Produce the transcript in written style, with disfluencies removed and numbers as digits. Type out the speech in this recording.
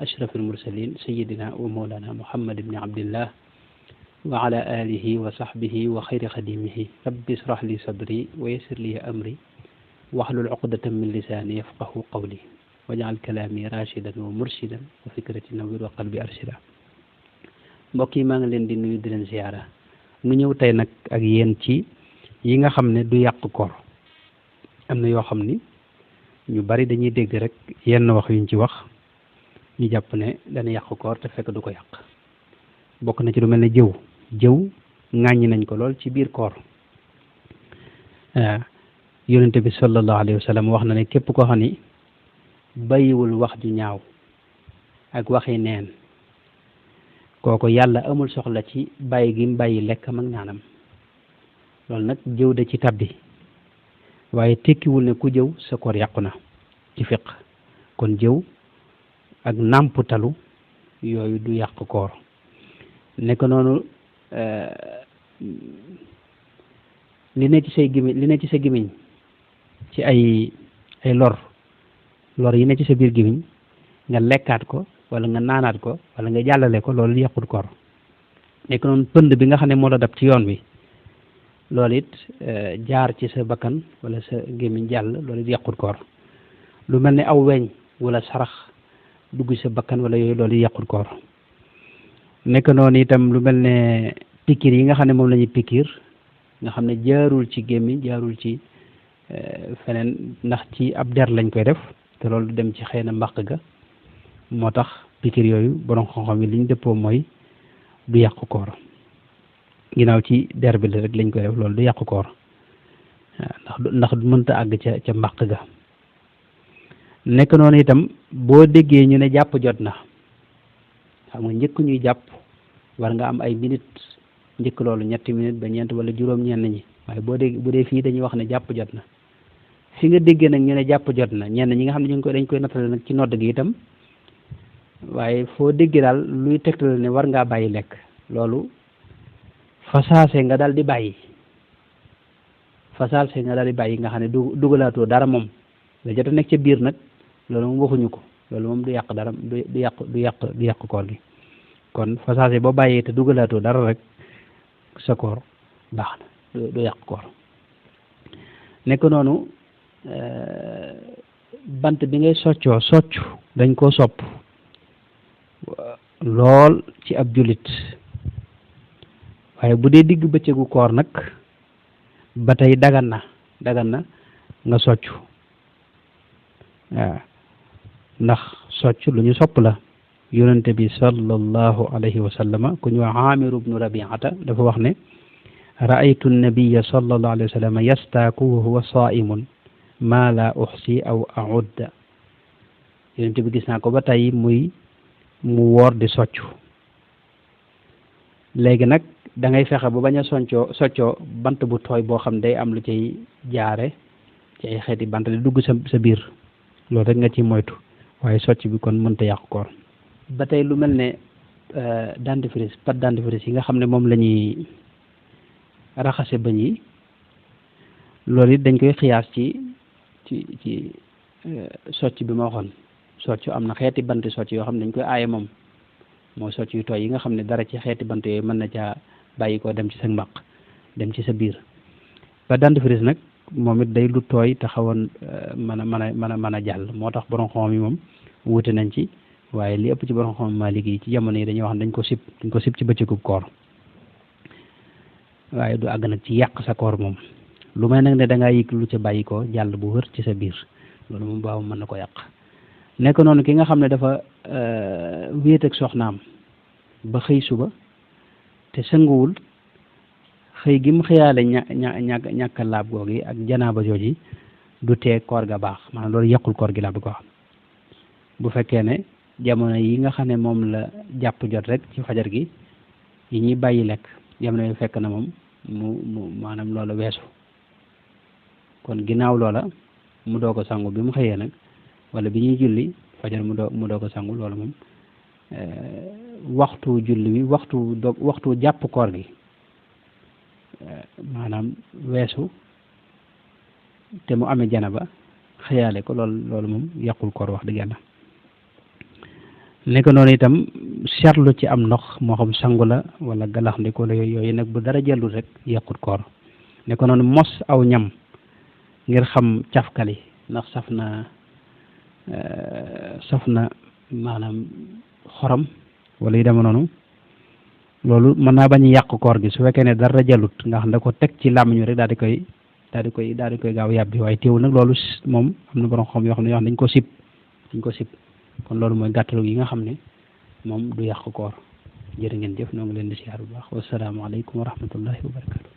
أشرف المرسلين سيدنا ومولانا محمد بن عبد الله وعلى آله وصحبه وخير خديمه رب اشرح لي صدري ويسر لي أمري واحلل عقدة من لساني يفقه قولي واجعل كلامي راشدا ومرشدا وفكرتي نوير وقلبي أرشدا. mbokk yi maa ngi leen di nuyu di leen ziyaara nu ñëw tey nag ak yéen ci yi nga xam ne du yàq koor. am na yoo xam ni ñu bari dañuy dégg rek yenn wax yuñ ci wax ñu jàpp ne dana yàq koor te fekk du ko yàq. bokk na ci lu mel ne jëw ŋàññi nañ ko lool ci biir koor. yonente bi sallallahu alayhi wa sallam wax na ne képp koo xam ni bàyyiwul wax ju ñaaw ak waxi neen kooku yàlla amul soxla ci bàyyi gi mu bàyyi lekkam ak naanam. loolu nag jëw da ci tabbi waaye tekkiwul ne ku jëw sa koor yàqu na ci fiq. kon jëw ak nàmputalu yooyu du yàq koor. nekk noonu li ne ci sa gémmiñ ci ay lor yi ne ci sa biir gémmiñ nga lekkaat ko wala nga naanaat ko wala nga jàllale ko loolu yàqut koor. nekk noonu pënd bi nga xam ne moo la dab ci yoon wi loolu it jaar ci sa bakkan wala sa gémmiñ jàll loolu it yàqut koor. lu mel ne aw weñ wala sarax dugg sa bakkan wala yooyu loolu yàqut koor. nekk noonu itam lu mel ne pikiir yi nga xam ne moom la ñuy pikiir nga xam ne jaarul ci gémmiñ jaarul ci feneen ndax ci ab der lañ koy def te loolu du dem ci xëy na mbàq ga moo tax pikiir yooyu borom xam-xam yi li ñu dëppoo mooy du yàq koor. ginnaaw ci der bi la rek lañ koy def loolu du yàq koor ndax mënta àgg ca mbàq ga. nekk noonu itam boo déggee ñu ne jàpp jot na xam nga njëkk ñuy jàpp war nga am ay minute njëkk loolu 3 minutes ba 4 wala juróom ñenn ñi waaye bu dee fii dañuy wax ne jàpp jot na. fi nga déggee nag ñu ne jàpp jot na ñenn ñi nga xam ne dañ koy nattale nag ci nodd gi itam waaye foo déggee daal luy tegtal ne war ngaa bàyyi lekk loolu fasaase nga daal di bàyyi nga xam ne dugalaatoo dara moom la jot a nekk ca biir nag loolu moom waxuñu ko loolu moom du yàq dara du yàq koor gi. kon fasaase boo bàyyee te dugalaatoo dara rek sa koor baax na du yàq koor. nekk noonu bant bi ngay soccu dañ koo sopp lool ci ab jullit waaye bu dee digg bëccëgu koor nag ba tey dagan na nga soccu waaw ndax soccu lu ñu sopp la. yonente bi sallallahu alayhi wa sallama ku ñu wax Aamir ibnu Rabiata dafa wax ne raaytu nabiya sallallahu alayhi wa sallama yastaaku wa huwa saimun ma la uxsi aw audda. yonente bi gis naa ko ba tey mu woor di soccu. léegi nag da ngay fexe ba bañ a soccoo bant bu tooy boo xam day am lu cay jaare ci ay xeeti bant di dugg sa biir loolu rek nga ci moytu waaye socc bi kon mënta yàqu koor. ba tey lu mel ne dentifrice pâte dentifrice yi nga xam ne moom la ñuy raxase bëñ yi loolu it dañ koy xiyaas ci socc bi ma waxoon. socc am na xeeti bant socc yoo xam ne dañ koy aaye moom mooy socc yu tooy yi nga xam ne dara ci xeeti bant yooyu mën na caa bàyyi ko dem ci sa mbaq dem ci sa biir. pâte dentifrice nag moom it day lu tooy te xawoon mën a jàll moo tax borom xam yi moom wuute nañ ci. waaye li ëpp ci borom xam Maalik yi ci jamono yi dañuy wax ne dañ ko sib ci bëccëgu koor waaye du àgg nag ci yàq sa koor moom lu may nag ne da ngaa yëg lu ca bàyyi ko jàll bu wër ci sa biir loolu moom baaw mën na ko yàq. nekk noonu ki nga xam ne dafa wéet ak soxnaam ba xëy suba te sënguwul xëy gi mu xëyaale ñàkk laab googi ak janaaba jooji du tee koor ga baax maanaam loolu yàqul koor gi laa bëgg ko wax. bu fekkee ne jamono yi nga xam ne moom la jàpp jot rek ci fajar gi yi ñuy bàyyi lekk jamono yi fekk na moom mu maanaam loola weesu kon ginnaaw loola mu doo ko sangu bi mu xëyee nag wala bi ñuy julli fajar mu doo ko sangu loola moom waxtu julli wi waxtu jàpp koor gi maanaam weesu te mu amee janaba xëyaale ko loolu moom yàqul koor wax dëgg yàlla. nekk noonu itam seetlu ci am ndox moo xam sangu la wala galax ndiko la yooyu nag bu dara jëlul rek yàqut koor nekk noonu mos aw ñam ngir xam cafkali ndax saf na maanaam xorom wala yu deme noonu loolu mën naa bañ a yàq koor gi su fekkee ne dara jëlut nga xam da ko teg ci làmmiñ rek daal di koy gaaw yàbbi waaye teewul nag loolu moom am na borom xam yoo xam ne dañ ko sib kon loolu mooy gàttalu yi nga xam ne moom du yàq koor jërë ngeen jëf noo ngi leen di siyaar bu baax wasalaamaaleykum wa rahmatullahi wa barakatu